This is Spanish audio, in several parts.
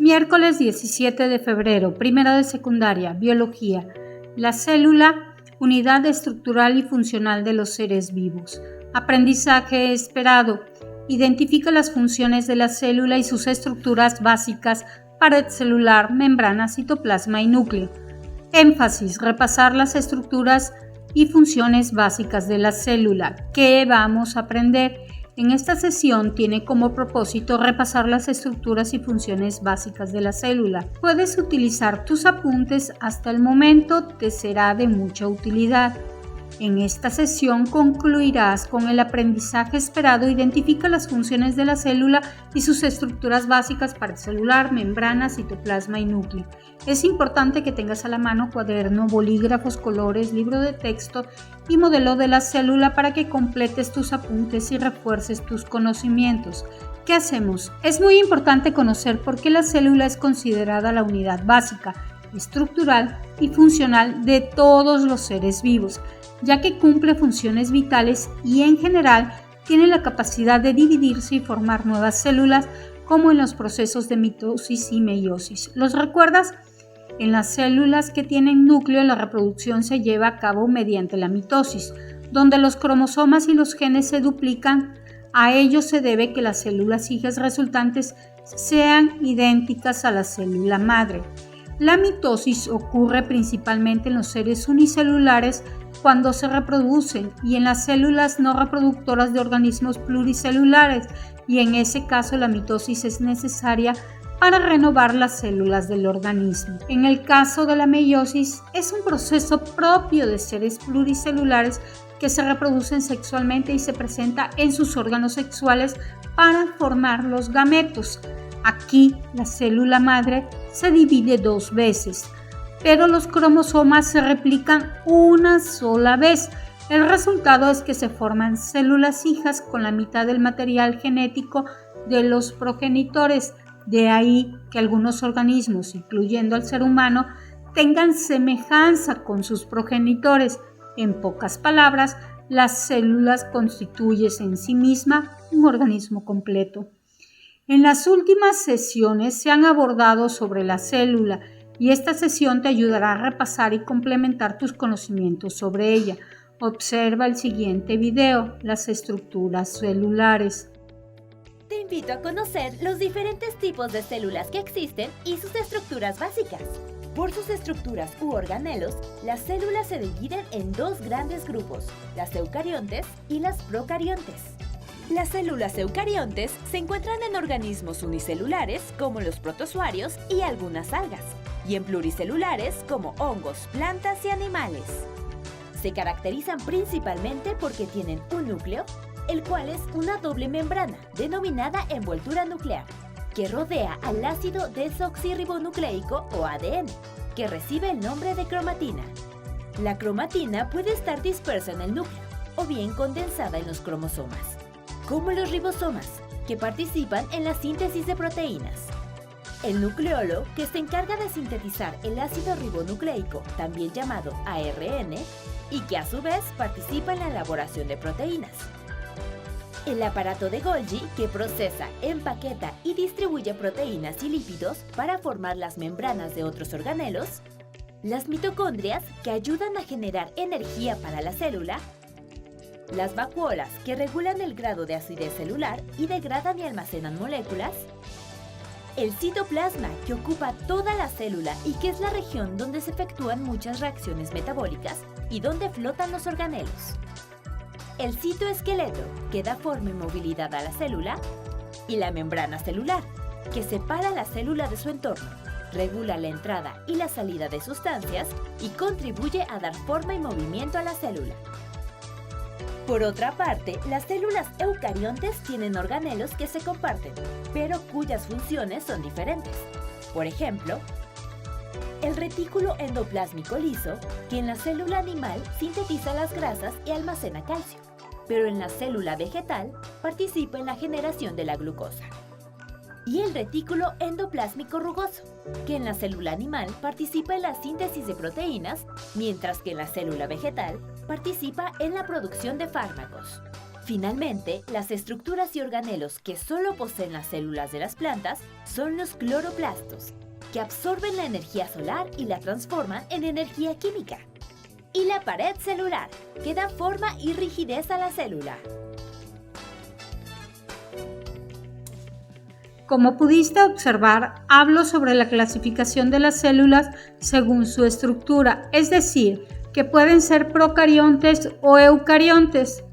Miércoles 17 de febrero, primera de secundaria, biología. La célula, unidad estructural y funcional de los seres vivos. Aprendizaje esperado. Identifica las funciones de la célula y sus estructuras básicas: pared celular, membrana, citoplasma y núcleo. Énfasis: repasar las estructuras y funciones básicas de la célula. ¿Qué vamos a aprender? En esta sesión tiene como propósito repasar las estructuras y funciones básicas de la célula. Puedes utilizar tus apuntes hasta el momento, te será de mucha utilidad. En esta sesión concluirás con el aprendizaje esperado. Identifica las funciones de la célula y sus estructuras básicas: pared celular, membrana, citoplasma y núcleo. Es importante que tengas a la mano cuaderno, bolígrafos, colores, libro de texto y modelo de la célula para que completes tus apuntes y refuerces tus conocimientos. ¿Qué hacemos? Es muy importante conocer por qué la célula es considerada la unidad básica, estructural y funcional de todos los seres vivos, ya que cumple funciones vitales y en general tiene la capacidad de dividirse y formar nuevas células, como en los procesos de mitosis y meiosis. ¿Los recuerdas? En las células que tienen núcleo, la reproducción se lleva a cabo mediante la mitosis, donde los cromosomas y los genes se duplican. A ello se debe que las células hijas resultantes sean idénticas a la célula madre. La mitosis ocurre principalmente en los seres unicelulares cuando se reproducen y en las células no reproductoras de organismos pluricelulares, y en ese caso la mitosis es necesaria para renovar las células del organismo. En el caso de la meiosis, es un proceso propio de seres pluricelulares que se reproducen sexualmente y se presenta en sus órganos sexuales para formar los gametos. Aquí la célula madre se divide 2 veces, pero los cromosomas se replican una sola vez. El resultado es que se forman células hijas con la mitad del material genético de los progenitores. De ahí que algunos organismos, incluyendo al ser humano, tengan semejanza con sus progenitores. En pocas palabras, las células constituyen en sí misma un organismo completo. En las últimas sesiones se han abordado sobre la célula y esta sesión te ayudará a repasar y complementar tus conocimientos sobre ella. Observa el siguiente video: las estructuras celulares. Te invito a conocer los diferentes tipos de células que existen y sus estructuras básicas. Por sus estructuras u organelos, las células se dividen en 2 grandes grupos: las eucariontes y las procariontes. Las células eucariontes se encuentran en organismos unicelulares como los protozoarios y algunas algas, y en pluricelulares como hongos, plantas y animales. Se caracterizan principalmente porque tienen un núcleo, el cual es una doble membrana denominada envoltura nuclear, que rodea al ácido desoxirribonucleico o ADN, que recibe el nombre de cromatina. La cromatina puede estar dispersa en el núcleo o bien condensada en los cromosomas, como los ribosomas, que participan en la síntesis de proteínas. El nucleolo, que se encarga de sintetizar el ácido ribonucleico, también llamado ARN, y que a su vez participa en la elaboración de proteínas. El aparato de Golgi, que procesa, empaqueta y distribuye proteínas y lípidos para formar las membranas de otros organelos. Las mitocondrias, que ayudan a generar energía para la célula. Las vacuolas, que regulan el grado de acidez celular y degradan y almacenan moléculas. El citoplasma, que ocupa toda la célula y que es la región donde se efectúan muchas reacciones metabólicas y donde flotan los organelos. El citoesqueleto, que da forma y movilidad a la célula. Y la membrana celular, que separa la célula de su entorno, regula la entrada y la salida de sustancias y contribuye a dar forma y movimiento a la célula. Por otra parte, las células eucariontes tienen organelos que se comparten, pero cuyas funciones son diferentes. Por ejemplo, el retículo endoplásmico liso, que en la célula animal sintetiza las grasas y almacena calcio, pero en la célula vegetal participa en la generación de la glucosa. Y el retículo endoplásmico rugoso, que en la célula animal participa en la síntesis de proteínas, mientras que en la célula vegetal participa en la producción de fármacos. Finalmente, las estructuras y organelos que solo poseen las células de las plantas son los cloroplastos, que absorben la energía solar y la transforman en energía química. Y la pared celular, que da forma y rigidez a la célula. Como pudiste observar, hablo sobre la clasificación de las células según su estructura, es decir, que pueden ser procariontes o eucariontes.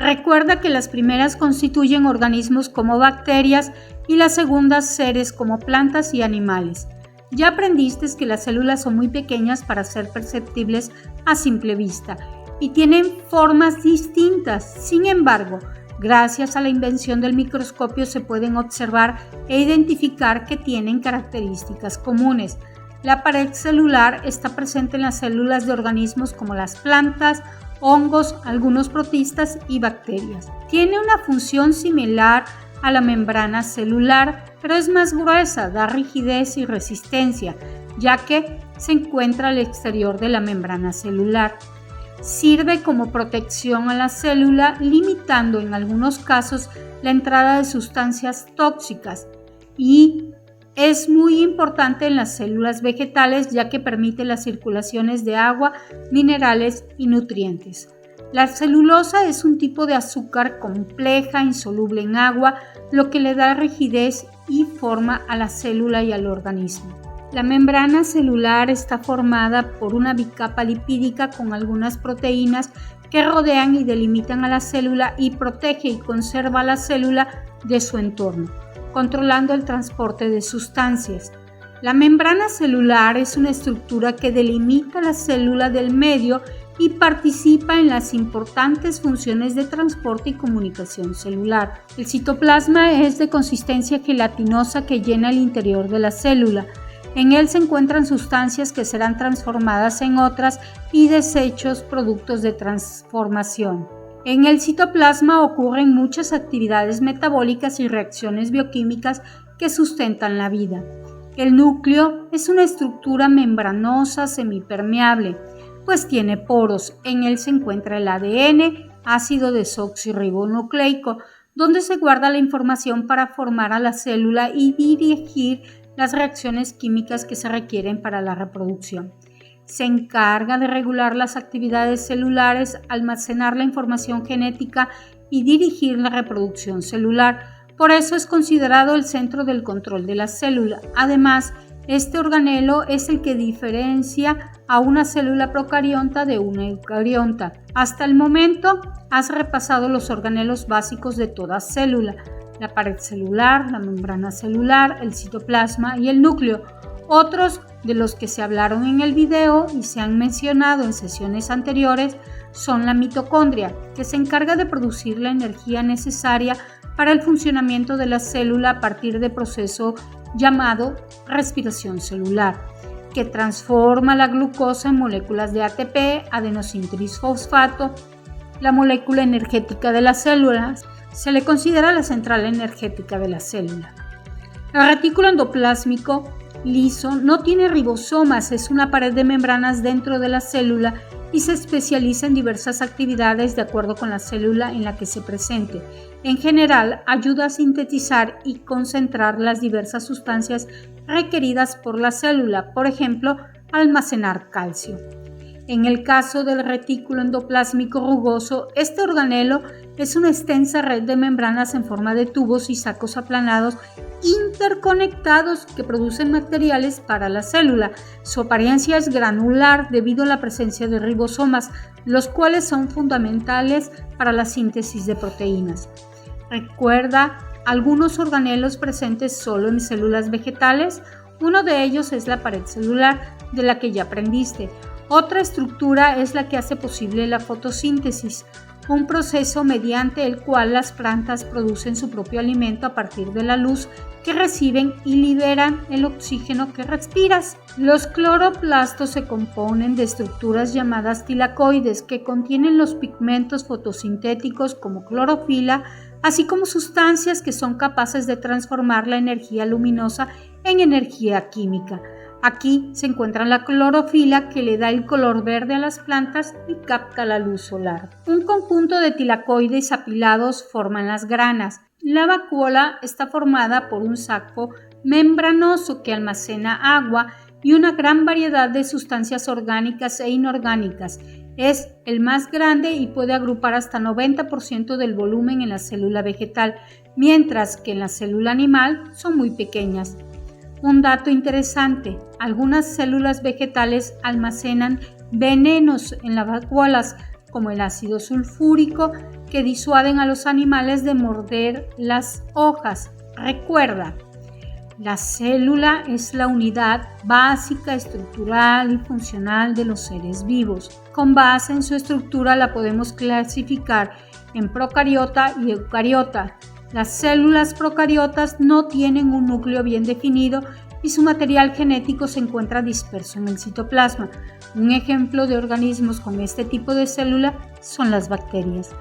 Recuerda que las primeras constituyen organismos como bacterias y las segundas seres como plantas y animales. Ya aprendiste que las células son muy pequeñas para ser perceptibles a simple vista y tienen formas distintas. Sin embargo, gracias a la invención del microscopio se pueden observar e identificar que tienen características comunes. La pared celular está presente en las células de organismos como las plantas, hongos, algunos protistas y bacterias. Tiene una función similar a la membrana celular, pero es más gruesa, da rigidez y resistencia, ya que se encuentra al exterior de la membrana celular. Sirve como protección a la célula, limitando en algunos casos la entrada de sustancias tóxicas, y es muy importante en las células vegetales ya que permite las circulaciones de agua, minerales y nutrientes. La celulosa es un tipo de azúcar compleja, insoluble en agua, lo que le da rigidez y forma a la célula y al organismo. La membrana celular está formada por una bicapa lipídica con algunas proteínas que rodean y delimitan a la célula y protege y conserva a la célula de su entorno, controlando el transporte de sustancias. La membrana celular es una estructura que delimita la célula del medio y participa en las importantes funciones de transporte y comunicación celular. El citoplasma es de consistencia gelatinosa que llena el interior de la célula. En él se encuentran sustancias que serán transformadas en otras y desechos productos de transformación. En el citoplasma ocurren muchas actividades metabólicas y reacciones bioquímicas que sustentan la vida. El núcleo es una estructura membranosa semipermeable, pues tiene poros. En él se encuentra el ADN, ácido desoxirribonucleico, donde se guarda la información para formar a la célula y dirigir las reacciones químicas que se requieren para la reproducción. Se encarga de regular las actividades celulares, almacenar la información genética y dirigir la reproducción celular. Por eso es considerado el centro del control de la célula. Además, este organelo es el que diferencia a una célula procarionta de una eucarionta. Hasta el momento, has repasado los organelos básicos de toda célula: la pared celular, la membrana celular, el citoplasma y el núcleo. Otros de los que se hablaron en el video y se han mencionado en sesiones anteriores son la mitocondria, que se encarga de producir la energía necesaria para el funcionamiento de la célula a partir del proceso llamado respiración celular, que transforma la glucosa en moléculas de ATP, adenosín-trisfosfato, la molécula energética de las células. Se le considera la central energética de la célula. El retículo endoplásmico liso no tiene ribosomas, es una pared de membranas dentro de la célula y se especializa en diversas actividades de acuerdo con la célula en la que se presente. En general, ayuda a sintetizar y concentrar las diversas sustancias requeridas por la célula, por ejemplo, almacenar calcio. En el caso del retículo endoplásmico rugoso, este organelo es una extensa red de membranas en forma de tubos y sacos aplanados interconectados que producen materiales para la célula. Su apariencia es granular debido a la presencia de ribosomas, los cuales son fundamentales para la síntesis de proteínas. Recuerda algunos organelos presentes solo en células vegetales. Uno de ellos es la pared celular, de la que ya aprendiste. Otra estructura es la que hace posible la fotosíntesis, un proceso mediante el cual las plantas producen su propio alimento a partir de la luz que reciben y liberan el oxígeno que respiras. Los cloroplastos se componen de estructuras llamadas tilacoides que contienen los pigmentos fotosintéticos como clorofila, así como sustancias que son capaces de transformar la energía luminosa en energía química. Aquí se encuentra la clorofila, que le da el color verde a las plantas y capta la luz solar. Un conjunto de tilacoides apilados forman las granas. La vacuola está formada por un saco membranoso que almacena agua y una gran variedad de sustancias orgánicas e inorgánicas. Es el más grande y puede agrupar hasta 90% del volumen en la célula vegetal, mientras que en la célula animal son muy pequeñas. Un dato interesante: algunas células vegetales almacenan venenos en las vacuolas, como el ácido sulfúrico, que disuaden a los animales de morder las hojas. Recuerda, la célula es la unidad básica, estructural y funcional de los seres vivos. Con base en su estructura la podemos clasificar en procariota y eucariota. Las células procariotas no tienen un núcleo bien definido y su material genético se encuentra disperso en el citoplasma. Un ejemplo de organismos con este tipo de célula son las bacterias.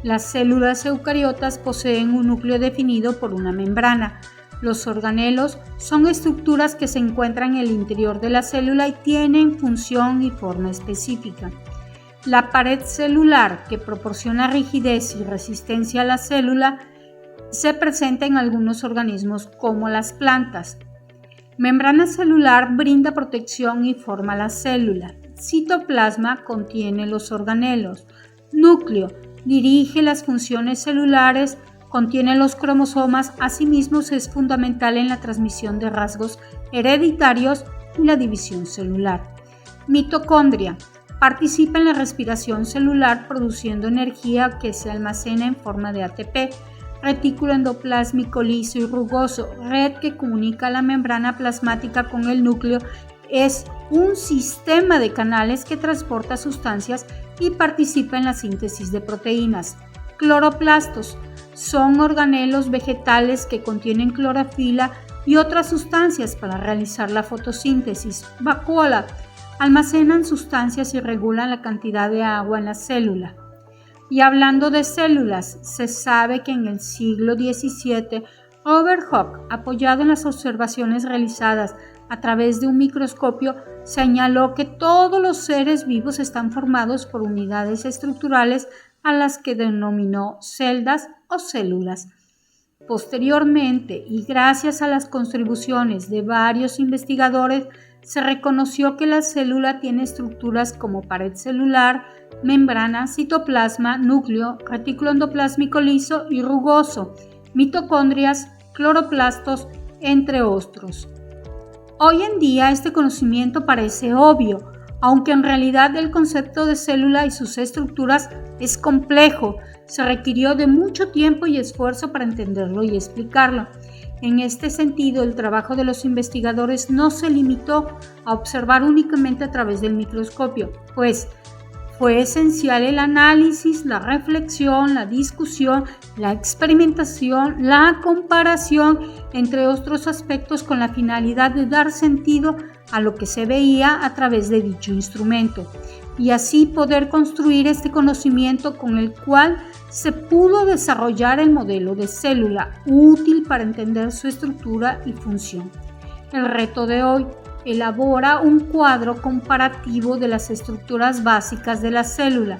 Las células eucariotas poseen un núcleo definido por una membrana. Los organelos son estructuras que se encuentran en el interior de la célula y tienen función y forma específica. La pared celular, que proporciona rigidez y resistencia a la célula, se presenta en algunos organismos como las plantas. Membrana celular brinda protección y forma la célula. Citoplasma contiene los organelos. Núcleo dirige las funciones celulares, contiene los cromosomas, asimismo es fundamental en la transmisión de rasgos hereditarios y la división celular. Mitocondria participa en la respiración celular produciendo energía que se almacena en forma de ATP. Retículo endoplásmico liso y rugoso, red que comunica la membrana plasmática con el núcleo, es un sistema de canales que transporta sustancias y participa en la síntesis de proteínas. Cloroplastos son organelos vegetales que contienen clorofila y otras sustancias para realizar la fotosíntesis. Vacuola almacenan sustancias y regulan la cantidad de agua en la célula. Y hablando de células, se sabe que en el siglo XVII, Robert Hooke, apoyado en las observaciones realizadas a través de un microscopio, señaló que todos los seres vivos están formados por unidades estructurales a las que denominó celdas o células. Posteriormente, y gracias a las contribuciones de varios investigadores, se reconoció que la célula tiene estructuras como pared celular, membrana, citoplasma, núcleo, retículo endoplásmico liso y rugoso, mitocondrias, cloroplastos, entre otros. Hoy en día este conocimiento parece obvio, aunque en realidad el concepto de célula y sus estructuras es complejo. Se requirió de mucho tiempo y esfuerzo para entenderlo y explicarlo. En este sentido, el trabajo de los investigadores no se limitó a observar únicamente a través del microscopio, pues fue esencial el análisis, la reflexión, la discusión, la experimentación, la comparación, entre otros aspectos, con la finalidad de dar sentido a lo que se veía a través de dicho instrumento, y así poder construir este conocimiento con el cual se pudo desarrollar el modelo de célula, útil para entender su estructura y función. El reto de hoy: elabora un cuadro comparativo de las estructuras básicas de la célula: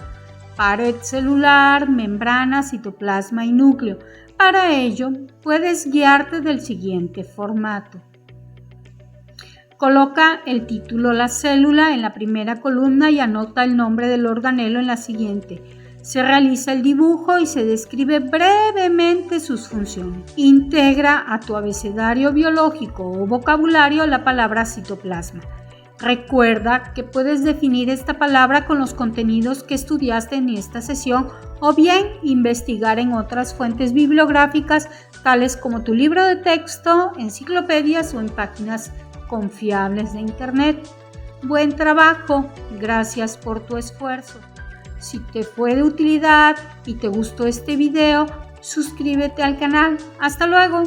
pared celular, membrana, citoplasma y núcleo. Para ello, puedes guiarte del siguiente formato. Coloca el título "La célula" en la primera columna y anota el nombre del organelo en la siguiente. Se realiza el dibujo y se describe brevemente sus funciones. Integra a tu abecedario biológico o vocabulario la palabra citoplasma. Recuerda que puedes definir esta palabra con los contenidos que estudiaste en esta sesión o bien investigar en otras fuentes bibliográficas tales como tu libro de texto, enciclopedias o en páginas confiables de Internet. Buen trabajo, gracias por tu esfuerzo. Si te fue de utilidad y te gustó este video, suscríbete al canal. ¡Hasta luego!